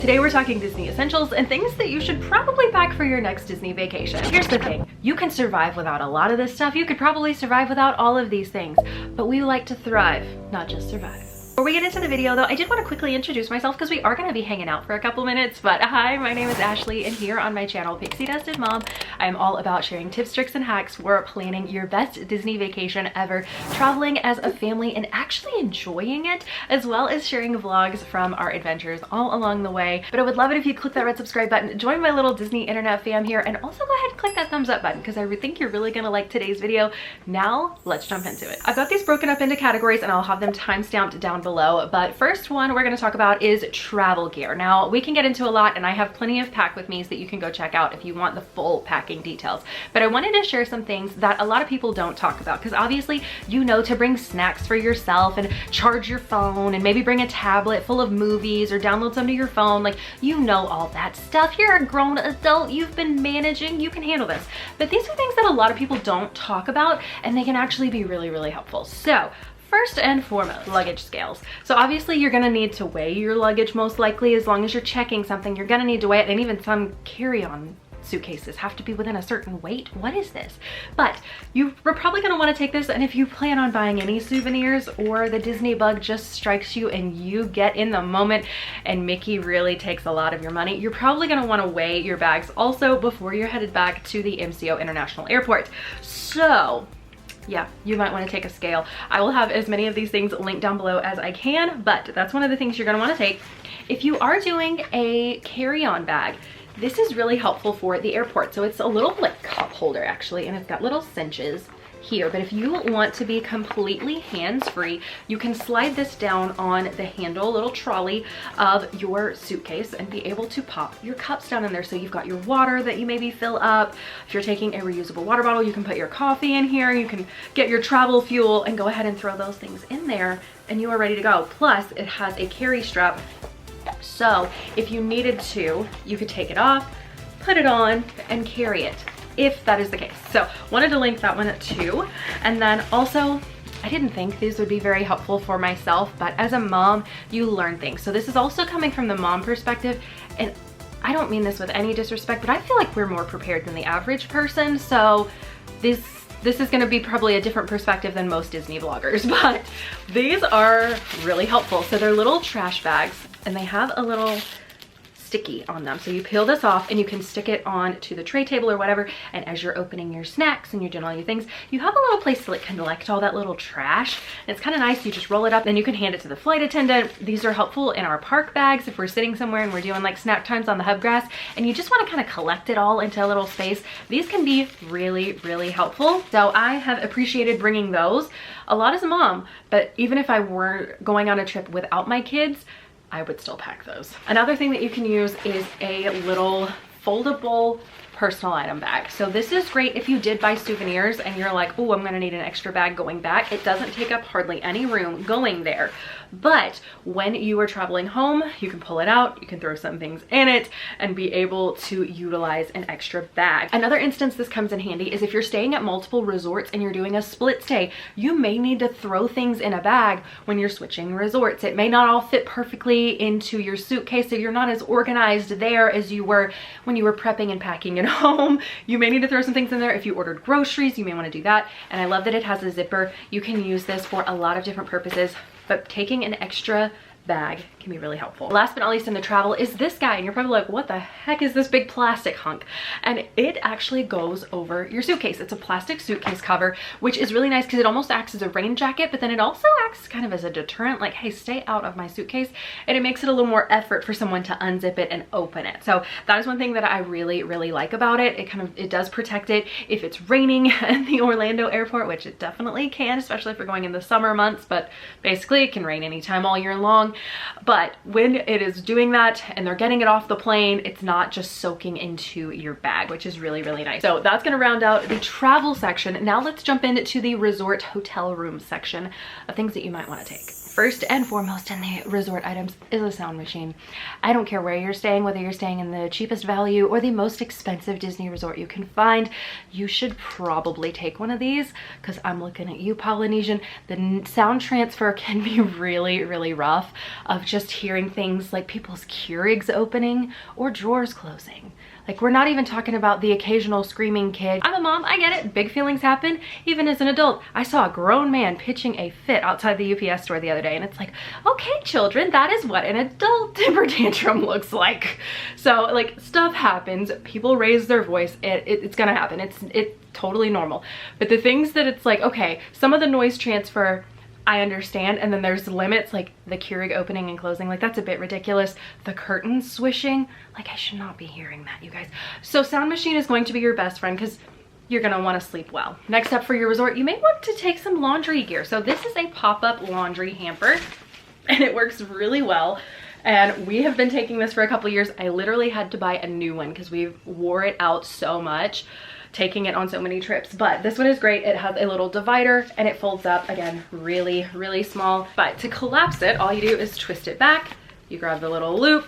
Today we're talking Disney essentials and things that you should probably pack for your next Disney vacation. Here's the thing, you can survive without a lot of this stuff. You could probably survive without all of these things, but we like to thrive, not just survive. Before we get into the video though, I did want to quickly introduce myself because we are going to be hanging out for a couple minutes. But hi, my name is Ashley, and here on my channel, Pixie Dusted Mom, I am all about sharing tips, tricks, and hacks for planning your best Disney vacation ever, traveling as a family and actually enjoying it, as well as sharing vlogs from our adventures all along the way. But I would love it if you click that red subscribe button, join my little Disney internet fam here, and also go ahead and click that thumbs up button because I think you're really going to like today's video. Now, let's jump into it. I've got these broken up into categories and I'll have them time-stamped down below, but first one we're going to talk about is travel gear. Now we can get into a lot and I have plenty of pack with me's that you can go check out if you want the full packing details, but I wanted to share some things that a lot of people don't talk about because obviously you know to bring snacks for yourself and charge your phone and maybe bring a tablet full of movies or download some to your phone, like you know all that stuff. You're a grown adult, you've been managing, you can handle this. But these are things that a lot of people don't talk about and they can actually be really helpful. So first and foremost, luggage scales. So obviously you're gonna need to weigh your luggage most likely. As long as you're checking something, you're gonna need to weigh it, and even some carry-on suitcases have to be within a certain weight. What is this? But you're probably gonna wanna take this, and if you plan on buying any souvenirs or the Disney bug just strikes you and you get in the moment and Mickey really takes a lot of your money, you're probably gonna wanna weigh your bags also before you're headed back to the MCO International Airport. So yeah, you might want to take a scale. I will have as many of these things linked down below as I can, but that's one of the things you're going to want to take. If you are doing a carry-on bag, this is really helpful for the airport. So it's a little like cup holder actually, and it's got little cinches here, but if you want to be completely hands-free, you can slide this down on the handle, little trolley of your suitcase, and be able to pop your cups down in there. So you've got your water that you maybe fill up. If you're taking a reusable water bottle, you can put your coffee in here, you can get your travel fuel and go ahead and throw those things in there and you are ready to go. Plus it has a carry strap, so if you needed to, you could take it off, put it on and carry it, if that is the case. So wanted to link that one too. And then also, I didn't think these would be very helpful for myself, but as a mom, you learn things. So this is also coming from the mom perspective, and I don't mean this with any disrespect, but I feel like we're more prepared than the average person. So this is gonna be probably a different perspective than most Disney vloggers, but these are really helpful. So they're little trash bags and they have a little sticky on them. So you peel this off and you can stick it on to the tray table or whatever, and as you're opening your snacks and you're doing all your things, you have a little place to like collect all that little trash. And it's kind of nice. You just roll it up, then you can hand it to the flight attendant. These are helpful in our park bags if we're sitting somewhere and we're doing like snack times on the hub grass and you just want to kind of collect it all into a little space. These can be really helpful. So I have appreciated bringing those a lot as a mom, but even if I were going on a trip without my kids, I would still pack those. Another thing that you can use is a little foldable personal item bag. So this is great if you did buy souvenirs and you're like, oh, I'm gonna need an extra bag going back. It doesn't take up hardly any room going there. But when you are traveling home, you can pull it out, you can throw some things in it and be able to utilize an extra bag. Another instance this comes in handy is if you're staying at multiple resorts and you're doing a split stay, you may need to throw things in a bag when you're switching resorts. It may not all fit perfectly into your suitcase, so you're not as organized there as you were when you were prepping and packing at home. You may need to throw some things in there. If you ordered groceries, you may want to do that. And I love that it has a zipper. You can use this for a lot of different purposes, but taking an extra bag can be really helpful. Last but not least in the travel is this guy, and you're probably like, what the heck is this big plastic hunk? And it actually goes over your suitcase. It's a plastic suitcase cover, which is really nice because it almost acts as a rain jacket, but then it also acts kind of as a deterrent, like, hey, stay out of my suitcase. And it makes it a little more effort for someone to unzip it and open it. So that is one thing that I really like about it. It does protect it if it's raining at the Orlando airport, which it definitely can, especially if you're going in the summer months, but basically it can rain anytime all year long. But when it is doing that and they're getting it off the plane, it's not just soaking into your bag, which is really nice. So that's gonna round out the travel section. Now let's jump into the resort hotel room section of things that you might wanna take. First and foremost in the resort items is a sound machine. I don't care where you're staying, whether you're staying in the cheapest value or the most expensive Disney resort you can find, you should probably take one of these, because I'm looking at you, Polynesian. The sound transfer can be really, really rough, of just hearing things like people's Keurigs opening or drawers closing. Like, we're not even talking about the occasional screaming kid. I'm a mom, I get it. Big feelings happen, even as an adult. I saw a grown man pitching a fit outside the UPS store the other day, and it's like, okay, children, that is what an adult temper tantrum looks like. So, like, stuff happens. People raise their voice. It's gonna happen. It's totally normal. But the things that it's like, okay, some of the noise transfer, I understand, and then there's limits, like the Keurig opening and closing, like that's a bit ridiculous. The curtains swishing, like I should not be hearing that, you guys. So sound machine is going to be your best friend, because you're gonna want to sleep well. Next up for your resort, you may want to take some laundry gear. So this is a pop-up laundry hamper, and it works really well. And we have been taking this for a couple years. I literally had to buy a new one because we wore it out so much, taking it on so many trips. But this one is great. It has a little divider and it folds up, again, really, really small. But to collapse it, all you do is twist it back. You grab the little loop,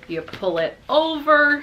you pull it over,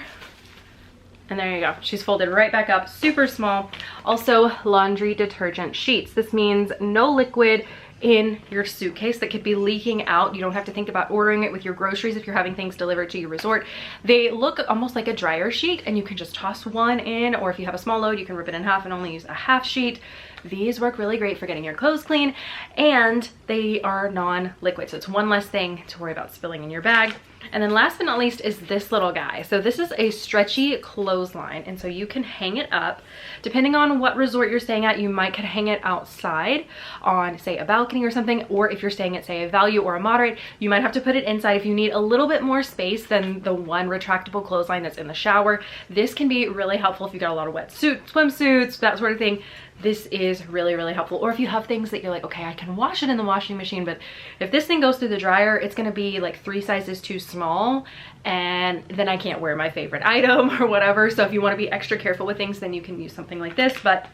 and there you go. She's folded right back up, super small. Also, laundry detergent sheets. This means no liquid in your suitcase that could be leaking out. You don't have to think about ordering it with your groceries if you're having things delivered to your resort. They look almost like a dryer sheet, and you can just toss one in, or if you have a small load, you can rip it in half and only use a half sheet. These work really great for getting your clothes clean, and they are non-liquid, so it's one less thing to worry about spilling in your bag. And then last but not least is this little guy. So this is a stretchy clothesline, and so you can hang it up. Depending on what resort you're staying at, you might could hang it outside on, say, a balcony or something, or if you're staying at, say, a value or a moderate, you might have to put it inside if you need a little bit more space than the one retractable clothesline that's in the shower. This can be really helpful if you got a lot of wet swimsuits, that sort of thing. This is really, really helpful. Or if you have things that you're like, okay, I can wash it in the washing machine, but if this thing goes through the dryer, it's gonna be like 3 sizes too small, and then I can't wear my favorite item or whatever. So if you wanna be extra careful with things, then you can use something like this, but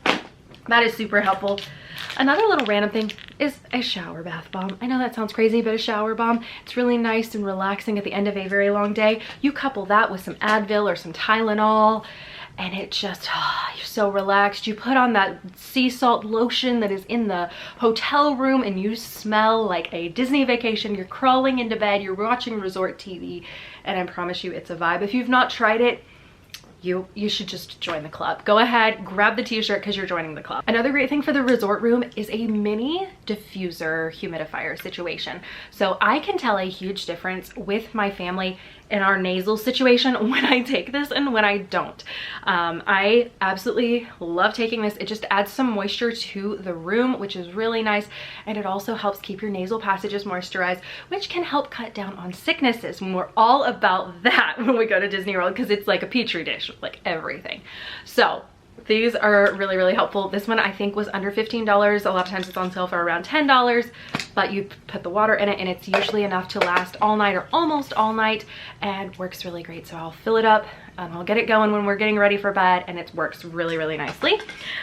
that is super helpful. Another little random thing is a shower bath bomb. I know that sounds crazy, but a shower bomb, it's really nice and relaxing at the end of a very long day. You couple that with some Advil or some Tylenol, and it just, you're so relaxed. You put on that sea salt lotion that is in the hotel room, and you smell like a Disney vacation. You're crawling into bed, you're watching resort TV, and I promise you it's a vibe. If you've not tried it, you should just join the club. Go ahead, grab the t-shirt, because you're joining the club. Another great thing for the resort room is a mini diffuser humidifier situation. So I can tell a huge difference with my family in our nasal situation when I take this and when I don't. I absolutely love taking this. It just adds some moisture to the room, which is really nice, and it also helps keep your nasal passages moisturized, which can help cut down on sicknesses. And we're all about that when we go to Disney World, because it's like a petri dish with like everything. So these are really, really helpful. This one I think was under $15. A lot of times it's on sale for around $10, but you put the water in it and it's usually enough to last all night or almost all night, and works really great. So I'll fill it up and I'll get it going when we're getting ready for bed, and it works really, really nicely.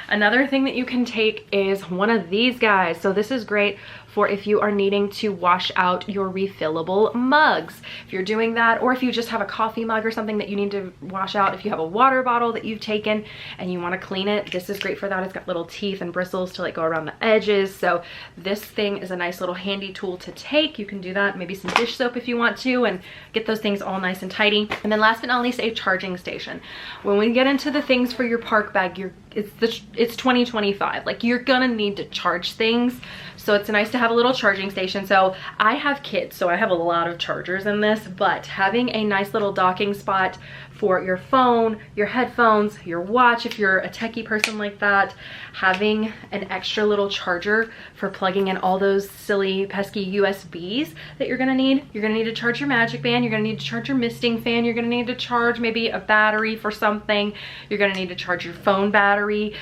Another thing that you can take is one of these guys. So this is great for if you are needing to wash out your refillable mugs. If you're doing that, or if you just have a coffee mug or something that you need to wash out, if you have a water bottle that you've taken and you want to clean it, this is great for that. It's got little teeth and bristles to like go around the edges. So this thing is a nice little handy tool to take. You can do that, maybe some dish soap if you want to, and get those things all nice and tidy. And then last but not least, a charging station. When we get into the things for your park bag, it's 2025. Like, you're gonna need to charge things. So it's nice to have a little charging station. So I have kids, so I have a lot of chargers in this, but having a nice little docking spot for your phone, your headphones, your watch, if you're a techie person like that, having an extra little charger for plugging in all those silly pesky USBs that you're gonna need. You're gonna need to charge your Magic Band, you're gonna need to charge your misting fan, you're gonna need to charge maybe a battery for something, you're gonna need to charge your phone battery battery,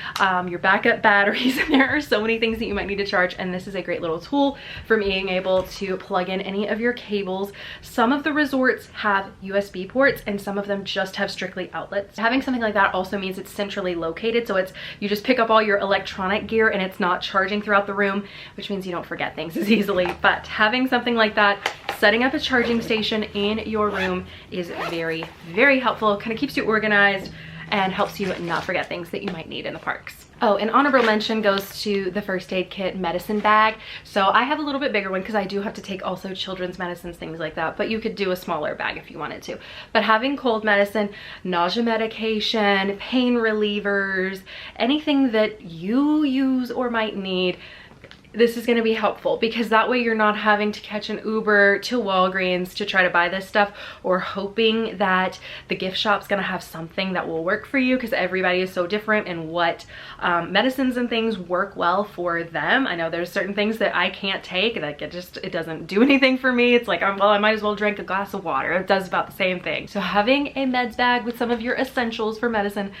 your backup batteries, and there are so many things that you might need to charge, and this is a great little tool for being able to plug in any of your cables. Some of the resorts have USB ports and some of them just have strictly outlets. Having something like that also means it's centrally located, so it's, you just pick up all your electronic gear and it's not charging throughout the room, which means you don't forget things as easily. But having something like that, setting up a charging station in your room is very, very helpful. Kind of keeps you organized and helps you not forget things that you might need in the parks. Oh, an honorable mention goes to the first aid kit medicine bag. So I have a little bit bigger one because I do have to take also children's medicines, things like that, but you could do a smaller bag if you wanted to. But having cold medicine, nausea medication, pain relievers, anything that you use or might need, this is going to be helpful, because that way you're not having to catch an Uber to Walgreens to try to buy this stuff, or hoping that the gift shop's going to have something that will work for you, because everybody is so different and what medicines and things work well for them. I know there's certain things that I can't take, like it doesn't do anything for me. It's like, well, I might as well drink a glass of water. It does about the same thing. So having a meds bag with some of your essentials for medicine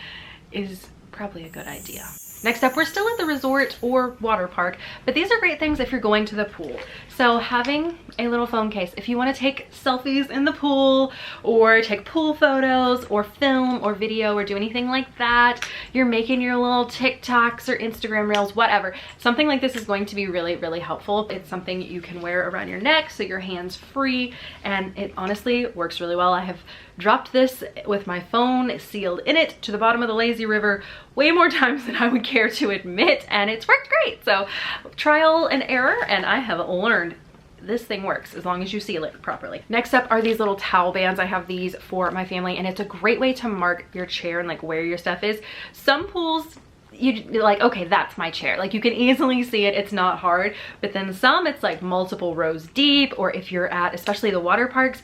is probably a good idea. Next up, we're still at the resort or water park, but these are great things if you're going to the pool. So having a little phone case, if you want to take selfies in the pool or take pool photos or film or video or do anything like that, you're making your little TikToks or Instagram reels, whatever, something like this is going to be really, really helpful. It's something you can wear around your neck so your hands free, and it honestly works really well. I have dropped this with my phone sealed in it to the bottom of the lazy river way more times than I would care to admit, and it's worked great. So trial and error, and I have learned this thing works as long as you seal it properly. Next up are these little towel bands. I have these for my family, and it's a great way to mark your chair and like where your stuff is. Some pools, you're like, okay, that's my chair. Like you can easily see it, it's not hard. But then some, it's like multiple rows deep, or if you're at, especially the water parks,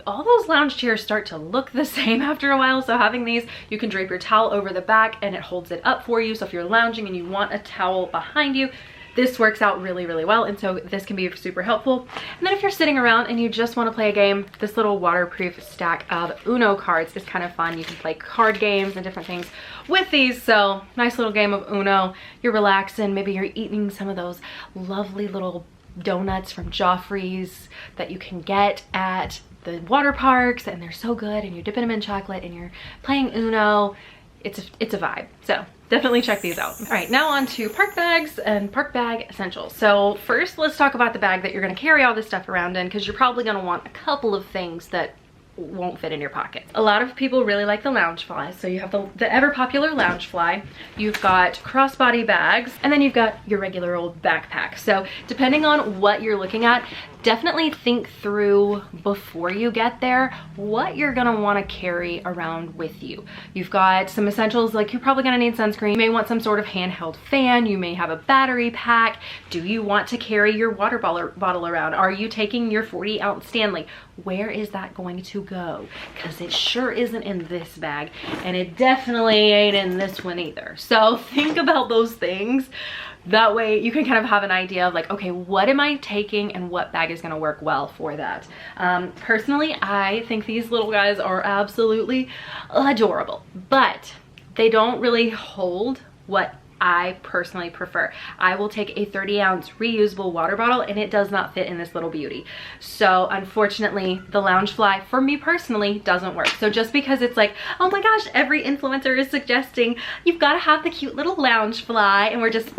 all those lounge chairs start to look the same after a while. So having these, you can drape your towel over the back and it holds it up for you. So if you're lounging and you want a towel behind you, this works out really, really well, and so this can be super helpful. And then if you're sitting around and you just want to play a game, this little waterproof stack of Uno cards is kind of fun. You can play card games and different things with these. So nice little game of Uno. You're relaxing, maybe you're eating some of those lovely little donuts from Joffrey's that you can get at the water parks, and they're so good, and you're dipping them in chocolate and you're playing Uno. It's a vibe. So definitely check these out. All right, now on to park bags and park bag essentials. So first, let's talk about the bag that you're gonna carry all this stuff around in, because you're probably gonna want a couple of things that won't fit in your pocket. A lot of people really like the lounge fly. So you have the ever popular lounge fly, you've got crossbody bags, and then you've got your regular old backpack. So depending on what you're looking at, definitely think through before you get there what you're gonna want to carry around with you. You've got some essentials, like you're probably gonna need sunscreen. You may want some sort of handheld fan. You may have a battery pack. Do you want to carry your water bottle around? Are you taking your 40-ounce Stanley? Where is that going to go? Because it sure isn't in this bag, and it definitely ain't in this one either. So think about those things. That way you can kind of have an idea of like, okay, what am I taking and what bag is gonna work well for that. Personally, I think these little guys are absolutely adorable, but they don't really hold what I personally prefer. I will take a 30-ounce reusable water bottle, and it does not fit in this little beauty. So unfortunately, the lounge fly for me personally doesn't work. So just because it's like, oh my gosh, every influencer is suggesting you've got to have the cute little lounge fly, and we're just,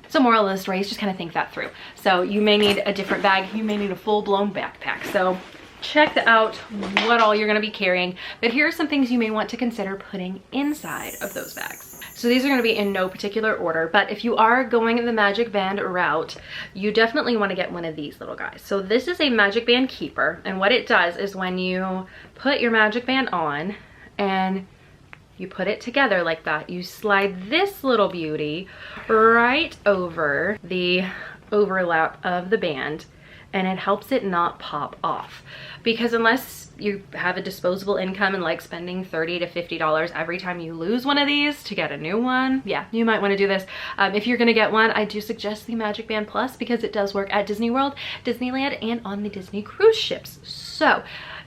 so moral of the story is just kind of think that through. So you may need a different bag. You may need a full-blown backpack. So check out what all you're going to be carrying. But here are some things you may want to consider putting inside of those bags. So these are going to be in no particular order, but if you are going the Magic Band route, you definitely want to get one of these little guys. So this is a Magic Band keeper, and what it does is when you put your Magic Band on and you put it together like that, you slide this little beauty right over the overlap of the band, and it helps it not pop off. Because unless you have a disposable income and like spending $30 to $50 every time you lose one of these to get a new one, yeah, you might want to do this. If you're gonna get one, I do suggest the Magic Band Plus, because it does work at Disney World, Disneyland, and on the Disney cruise ships. So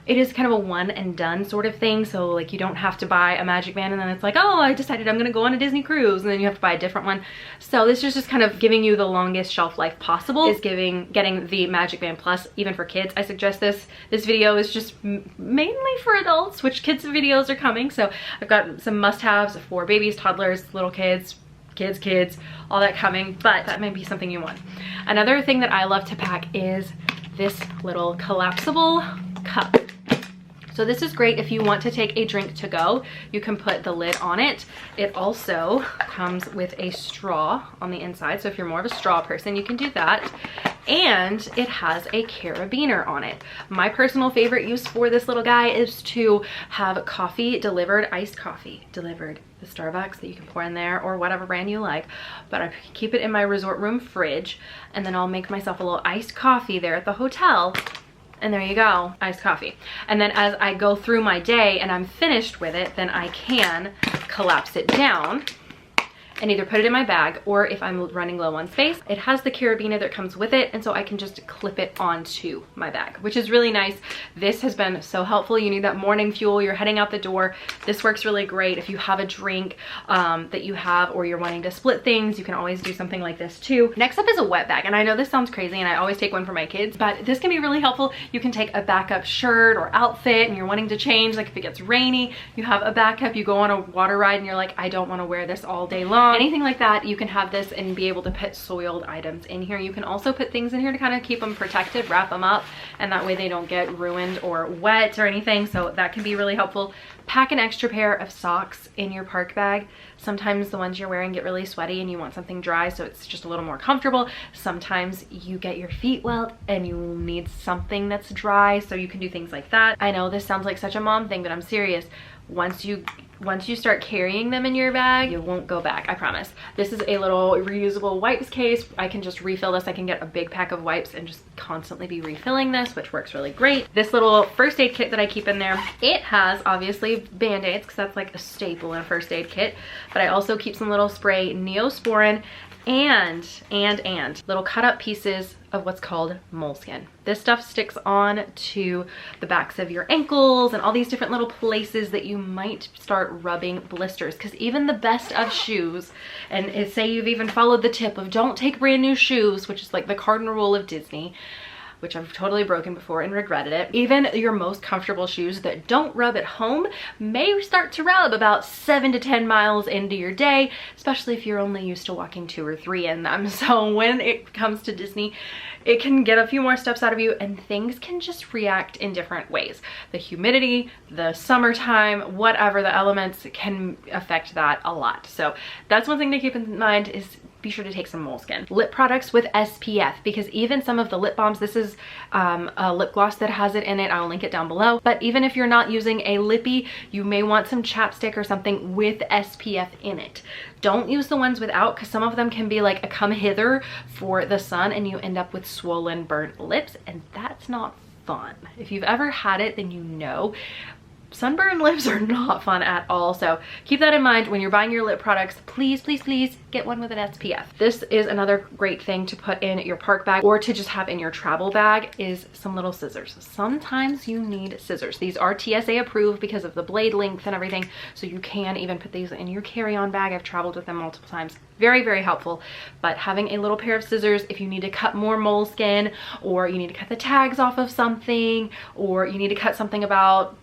it is kind of a one and done sort of thing. So like you don't have to buy a Magic Band and then it's like, oh, I decided I'm gonna go on a Disney cruise, and then you have to buy a different one. So this is just kind of giving you the longest shelf life possible, is getting the Magic Band Plus. Even for kids, I suggest this. This video is just mainly for adults, which kids videos are coming. So I've got some must-haves for babies, toddlers, little kids, all that coming, but that may be something you want. Another thing that I love to pack is this little collapsible cup. So this is great if you want to take a drink to go. You can put the lid on it. It also comes with a straw on the inside, so if you're more of a straw person, you can do that. And it has a carabiner on it. My personal favorite use for this little guy is to have coffee delivered, iced coffee delivered. The Starbucks that you can pour in there, or whatever brand you like, but I keep it in my resort room fridge, and then I'll make myself a little iced coffee there at the hotel, and there you go, iced coffee. And then as I go through my day and I'm finished with it, then I can collapse it down and either put it in my bag, or if I'm running low on space, it has the carabiner that comes with it, and so I can just clip it onto my bag, which is really nice. This has been so helpful. You need that morning fuel, you're heading out the door. This works really great if you have a drink that you have, or you're wanting to split things. You can always do something like this too. Next up is a wet bag, and I know this sounds crazy, and I always take one for my kids, but this can be really helpful. You can take a backup shirt or outfit, and you're wanting to change, like if it gets rainy, you have a backup. You go on a water ride and you're like, I don't want to wear this all day long. Anything like that, you can have this and be able to put soiled items in here. You can also put things in here to kind of keep them protected, wrap them up, and that way they don't get ruined or wet or anything, so that can be really helpful. Pack an extra pair of socks in your park bag. Sometimes the ones you're wearing get really sweaty and you want something dry, so it's just a little more comfortable. Sometimes you get your feet wet and you need something that's dry, so you can do things like that. I know this sounds like such a mom thing, but I'm serious. Once you start carrying them in your bag, you won't go back, I promise. This is a little reusable wipes case. I can just refill this. I can get a big pack of wipes and just constantly be refilling this, which works really great. This little first aid kit that I keep in there, it has obviously Band-Aids, because that's like a staple in a first aid kit, but I also keep some little spray Neosporin and little cut up pieces of what's called moleskin. This stuff sticks on to the backs of your ankles and all these different little places that you might start rubbing blisters, because even the best of shoes, and say you've even followed the tip of don't take brand new shoes, which is like the cardinal rule of Disney, which I've totally broken before and regretted it. Even your most comfortable shoes that don't rub at home may start to rub about 7 to 10 miles into your day, especially if you're only used to walking 2 or 3 in them. So when it comes to Disney, it can get a few more steps out of you, and things can just react in different ways. The humidity, the summertime, whatever the elements can affect that a lot. So that's one thing to keep in mind, is be sure to take some moleskin. Lip products with SPF, because even some of the lip balms, this is a lip gloss that has it in it. I'll link it down below. But even if you're not using a lippy, you may want some chapstick or something with SPF in it. Don't use the ones without, because some of them can be like a come hither for the sun and you end up with swollen, burnt lips, and that's not fun. If you've ever had it, then you know. Sunburned lips are not fun at all, so keep that in mind when you're buying your lip products. Please, please, please get one with an SPF. This is another great thing to put in your park bag, or to just have in your travel bag, is some little scissors. Sometimes you need scissors. These are TSA approved because of the blade length and everything, so you can even put these in your carry-on bag. I've traveled with them multiple times. Very, very helpful. But having a little pair of scissors if you need to cut more moleskin, or you need to cut the tags off of something, or you need to cut something about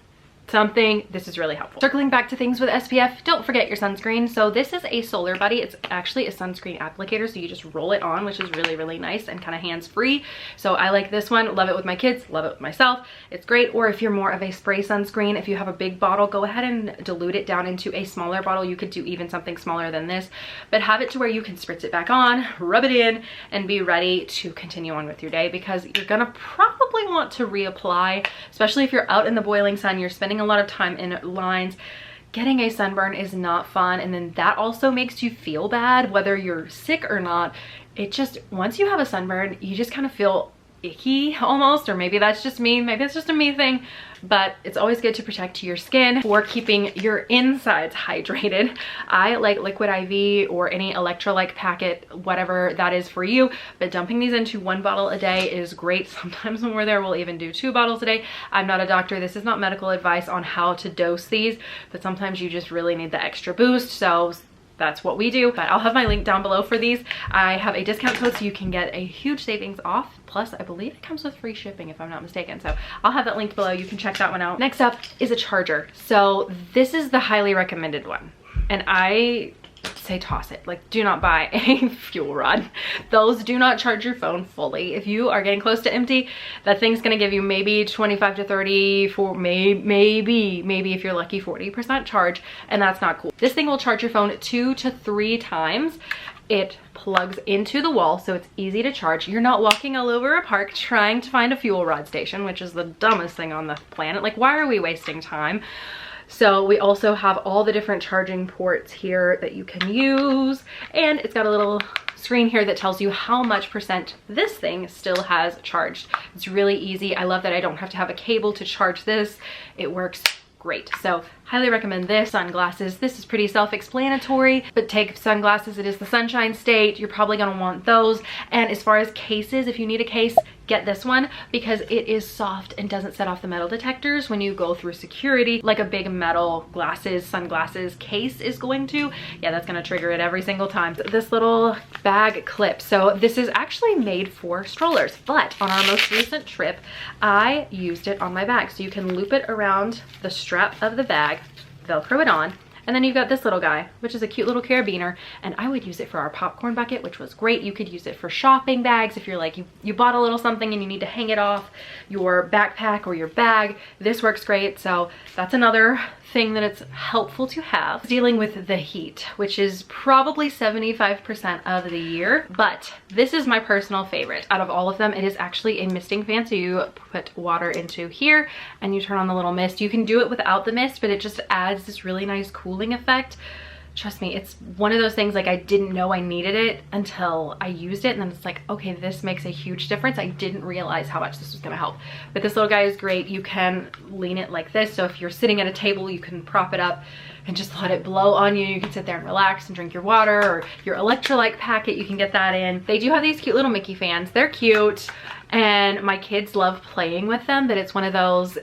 something, this is really helpful. Circling back to things with SPF, don't forget your sunscreen. So this is a Solar Buddy. It's actually a sunscreen applicator, so you just roll it on, which is really, really nice and kind of hands-free. So I like this one. Love it with my kids, love it with myself. It's great. Or if you're more of a spray sunscreen, if you have a big bottle, go ahead and dilute it down into a smaller bottle. You could do even something smaller than this, but have it to where you can spritz it back on, rub it in, and be ready to continue on with your day, because you're gonna probably want to reapply, especially if you're out in the boiling sun, you're spending a lot of time in lines. Getting a sunburn is not fun, and then that also makes you feel bad whether you're sick or not. It just, once you have a sunburn, you just kind of feel icky almost, or maybe that's just me, maybe it's just a me thing, but it's always good to protect your skin for keeping your insides hydrated. I like liquid IV or any electrolyte packet, whatever that is for you, but dumping these into 1 bottle a day is great. Sometimes when we're there, we'll even do 2 bottles a day. I'm not a doctor. This is not medical advice on how to dose these, but sometimes you just really need the extra boost. So that's what we do. But I'll have my link down below for these. I have a discount code so you can get a huge savings off. Plus, I believe it comes with free shipping if I'm not mistaken. So I'll have that linked below. You can check that one out. Next up is a charger. So this is the highly recommended one. And I say toss it. Like, do not buy a fuel rod. Those do not charge your phone fully. If you are getting close to empty, that thing's gonna give you maybe 25 to 30, for maybe if you're lucky, 40% charge, and that's not cool. This thing will charge your phone 2 to 3 times. It plugs into the wall, so it's easy to charge. You're not walking all over a park trying to find a fuel rod station, which is the dumbest thing on the planet. Like, why are we wasting time? So we also have all the different charging ports here that you can use, and it's got a little screen here that tells you how much percent this thing still has charged. It's really easy. I love that I don't have to have a cable to charge this. It works great. So highly recommend this. Sunglasses, this is pretty self-explanatory, but take sunglasses. It is the sunshine state. You're probably gonna want those. And as far as cases, if you need a case, get this one because it is soft and doesn't set off the metal detectors when you go through security like a big metal sunglasses case is going to. Yeah, that's gonna trigger it every single time. This little bag clip. So this is actually made for strollers, but on our most recent trip, I used it on my bag. So you can loop it around the strap of the bag, Velcro it on, and then you've got this little guy, which is a cute little carabiner, and I would use it for our popcorn bucket, which was great. You could use it for shopping bags if you're like, you bought a little something and you need to hang it off your backpack or your bag. This works great, so that's another thing that it's helpful to have. Dealing with the heat, which is probably 75% of the year, but this is my personal favorite. Out of all of them, it is actually a misting fan. So you put water into here and you turn on the little mist. You can do it without the mist, but it just adds this really nice cooling effect. Trust me, it's one of those things, like, I didn't know I needed it until I used it, and then it's like, okay, this makes a huge difference. I didn't realize how much this was gonna help. But this little guy is great. You can lean it like this, so if you're sitting at a table, you can prop it up and just let it blow on you. You can sit there and relax and drink your water or your electrolyte packet. You can get that in. They do have these cute little Mickey fans. They're cute, and my kids love playing with them, but it's one of those,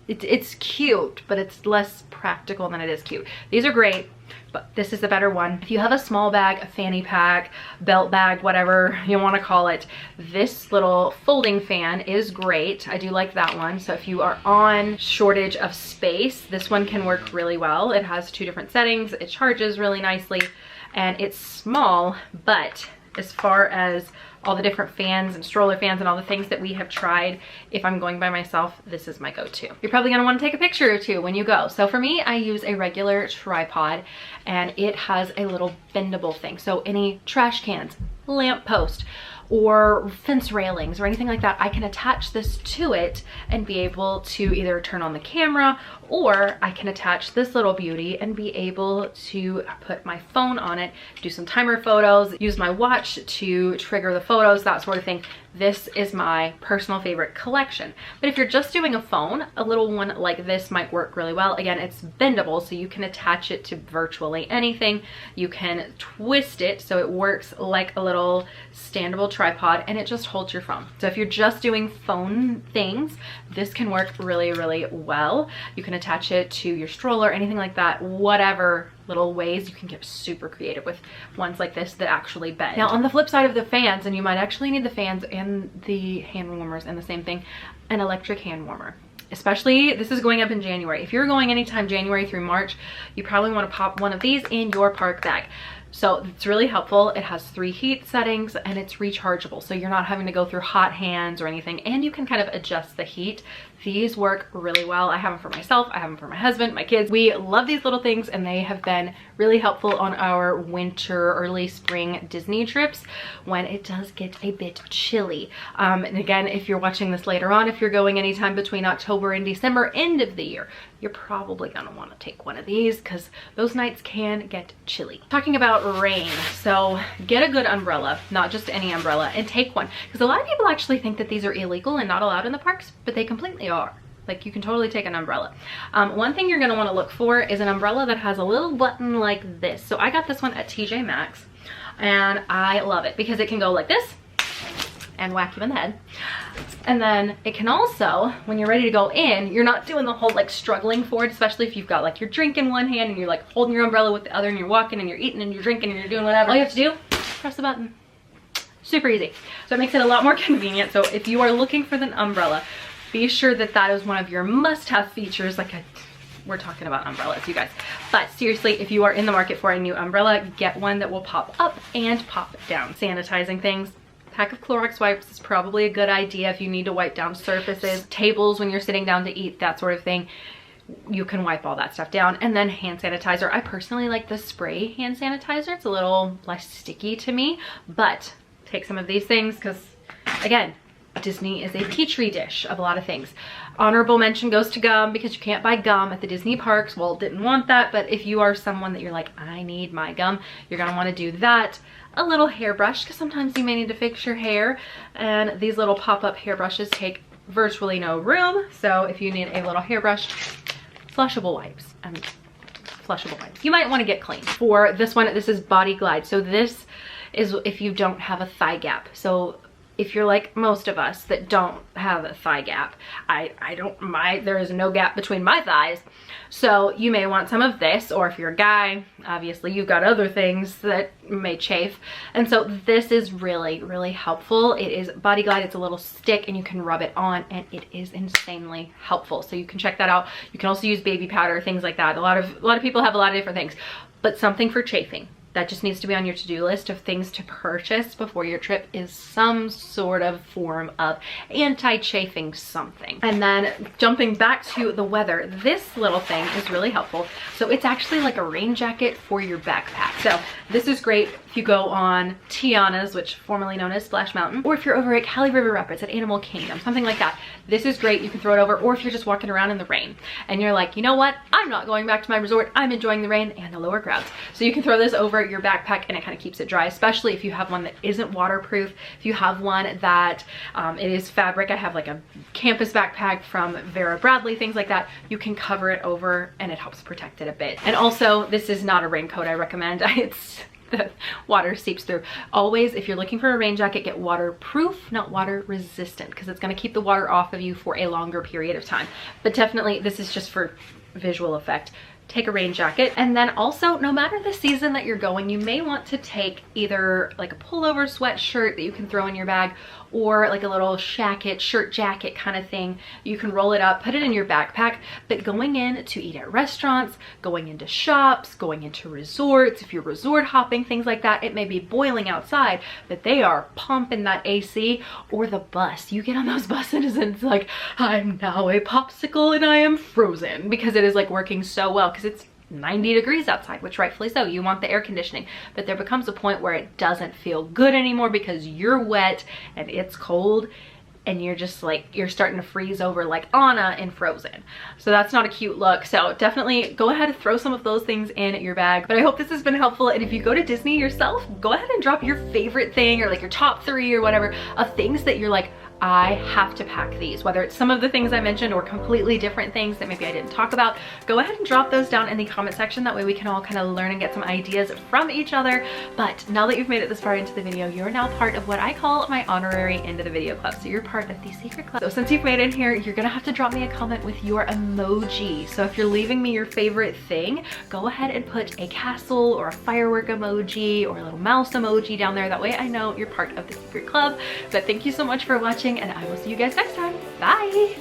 it's cute, but it's less practical than it is cute. These are great, but this is the better one. If you have a small bag, a fanny pack, belt bag, whatever you want to call it, this little folding fan is great. I do like that one. So if you are on shortage of space, this one can work really well. It has 2 different settings. It charges really nicely, and it's small, but as far as all the different fans and stroller fans and all the things that we have tried, if I'm going by myself, this is my go-to. You're probably gonna wanna take a picture or two when you go. So for me, I use a regular tripod, and it has a little bendable thing. So any trash cans, lamp post, or fence railings or anything like that, I can attach this to it and be able to either turn on the camera, or I can attach this little beauty and be able to put my phone on it, do some timer photos, use my watch to trigger the photos, that sort of thing. This is my personal favorite collection. But if you're just doing a phone, a little one like this might work really well. Again, it's bendable, so you can attach it to virtually anything. You can twist it so it works like a little standable tripod, and it just holds your phone. So if you're just doing phone things, this can work really, really well. You can attach it to your stroller, anything like that, whatever little ways. You can get super creative with ones like this that actually bend. Now on the flip side of the fans, and you might actually need the fans and the hand warmers and the same thing, an electric hand warmer. Especially, this is going up in January. If you're going anytime January through March, you probably want to pop one of these in your park bag. So it's really helpful. It has 3 heat settings and it's rechargeable. So you're not having to go through hot hands or anything, and you can kind of adjust the heat. These work really well. I have them for myself, I have them for my husband, my kids. We love these little things, and they have been really helpful on our winter, early spring Disney trips when it does get a bit chilly. And again, if you're watching this later on, if you're going anytime between October and December, end of the year, you're probably gonna wanna take one of these because those nights can get chilly. Talking about about rain. So get a good umbrella, not just any umbrella, and take one. Because a lot of people actually think that these are illegal and not allowed in the parks, but they completely are. Like, you can totally take an umbrella. One thing you're gonna wanna look for is an umbrella that has a little button like this. So I got this one at TJ Maxx, and I love it because it can go like this and whack you in the head. And then it can also, when you're ready to go in, you're not doing the whole like struggling for it, especially if you've got like your drink in one hand and you're like holding your umbrella with the other and you're walking and you're eating and you're drinking and you're doing whatever. All you have to do, press the button. Super easy. So it makes it a lot more convenient. So if you are looking for the umbrella, be sure that that is one of your must-have features. We're talking about umbrellas, you guys. But seriously, if you are in the market for a new umbrella, get one that will pop up and pop down. Sanitizing things. Pack of Clorox wipes is probably a good idea if you need to wipe down surfaces, tables when you're sitting down to eat, that sort of thing. You can wipe all that stuff down. And then hand sanitizer. I personally like the spray hand sanitizer. It's a little less sticky to me, but take some of these things because, again, Disney is a petri dish of a lot of things. Honorable mention goes to gum because you can't buy gum at the Disney parks. Well, didn't want that, but if you are someone that you're like, I need my gum, you're gonna want to do that. A little hairbrush because sometimes you may need to fix your hair, and these little pop-up hairbrushes take virtually no room. So if you need a little hairbrush, flushable wipes. Flushable wipes. You might want to get clean. For this one, this is Body Glide. So this is if you don't have a thigh gap. So if you're like most of us that don't have a thigh gap, there is no gap between my thighs. So you may want some of this, or if you're a guy, obviously you've got other things that may chafe. And so this is really, really helpful. It is Body Glide, it's a little stick and you can rub it on and it is insanely helpful. So you can check that out. You can also use baby powder, things like that. A lot of people have a lot of different things, but something for chafing. That just needs to be on your to-do list of things to purchase before your trip is some sort of form of anti-chafing something. And then jumping back to the weather, this little thing is really helpful. So it's actually like a rain jacket for your backpack. So this is great if you go on Tiana's, which formerly known as Splash Mountain, or if you're over at Cali River Rapids at Animal Kingdom, something like that. This is great. You can throw it over, or if you're just walking around in the rain and you're like, you know what? I'm not going back to my resort. I'm enjoying the rain and the lower crowds. So you can throw this over your backpack and it kind of keeps it dry, especially if you have one that isn't waterproof. If you have one that it is fabric, I have like a campus backpack from Vera Bradley, things like that, you can cover it over and it helps protect it a bit. And also, this is not a raincoat I recommend. It's the water seeps through. Always, if you're looking for a rain jacket, get waterproof, not water resistant, because it's going to keep the water off of you for a longer period of time. But definitely, this is just for visual effect. Take a rain jacket. And then also, no matter the season that you're going, you may want to take either like a pullover sweatshirt that you can throw in your bag, or like a little shacket, shirt jacket kind of thing. You can roll it up, put it in your backpack. But going in to eat at restaurants, going into shops, going into resorts, if you're resort hopping, things like that, it may be boiling outside, but they are pumping that AC. Or the bus, you get on those buses and it's like, I'm now a popsicle and I am frozen, because it is like working so well because it's 90 degrees outside, which rightfully so, you want the air conditioning, but there becomes a point where it doesn't feel good anymore because you're wet and it's cold and you're just like, you're starting to freeze over like Anna in Frozen. So that's not a cute look. So definitely go ahead and throw some of those things in your bag. But I hope this has been helpful, and if you go to Disney yourself, go ahead and drop your favorite thing, or like your top 3 or whatever of things that you're like, I have to pack these, whether it's some of the things I mentioned or completely different things that maybe I didn't talk about. Go ahead and drop those down in the comment section. That way we can all kind of learn and get some ideas from each other. But now that you've made it this far into the video, you're now part of what I call my honorary end of the video club. So you're part of the secret club. So since you've made it here, you're gonna have to drop me a comment with your emoji. So if you're leaving me your favorite thing, go ahead and put a castle or a firework emoji or a little mouse emoji down there. That way I know you're part of the secret club. But thank you so much for watching, and I will see you guys next time. Bye!